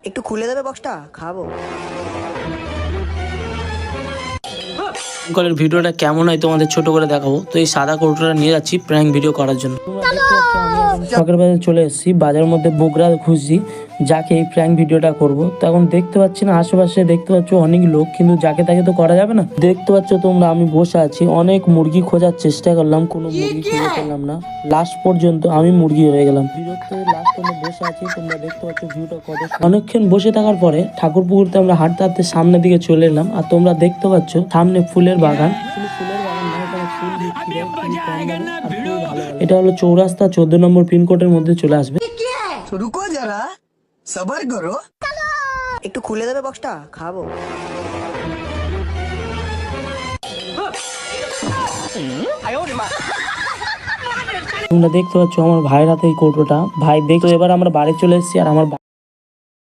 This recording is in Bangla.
একটু খুলে দেবে বক্সটা, খাবো। কলের ভিডিওটা কেমন হয় তোমাদের ছোট করে দেখাবো। তো এই সাদা কৌটোটা নিয়ে যাচ্ছি প্র্যাঙ্ক ভিডিও করার জন্য। তোমরা দেখতে পাচ্ছ আমি এখন শখের বাজারে চলে এসেছি। বাজারের মধ্যে বগুড়া খুঁজছি যাকে এই প্র্যাঙ্ক ভিডিওটা করব। তো এখন দেখতে পাচ্ছি না, আশেপাশে দেখতে পাচ্ছ অনেক লোক, কিন্তু যাকে তাকে তো করা যাবে না। দেখতে পাচ্ছ তোমরা আমি বসে আছি, অনেক মুরগি খোঁজার চেষ্টা করলাম, কোনো মুরগি খুঁজে পেলাম না। লাস্ট পর্যন্ত আমি মুরগি হয়ে গেলাম। বিরক্ত লাস্ট পর্যন্ত বসে আছি। তোমরা দেখতে পাচ্ছ ভিউটা কত। অনেকক্ষণ বসে থাকার পরে ঠাকুর পুকুরতে আমরা হাঁটতে হাঁটতে সামনের দিকে চলে এলাম। আর তোমরা দেখতে পাচ্ছ সামনে ফুলের বাগান। ফুলের বাগান নয়, এখানে ফুল বিক্রি হয় খুবই কম দামে আর খুবই ভালো। এটা হলো চৌরাস্তা 14 নম্বর পিনকোডের মধ্যে চলে আসবে। রুকো যারা, সবার করো। একটু খুলে দেবে বক্সটা, খাবো। তোমরা দেখতে পাচ্ছ আমার ভাইয়ের হাতে এই কৌটোটা। ভাই দেখো, এবার আমরা বাড়ি চলে এসেছি আর আমার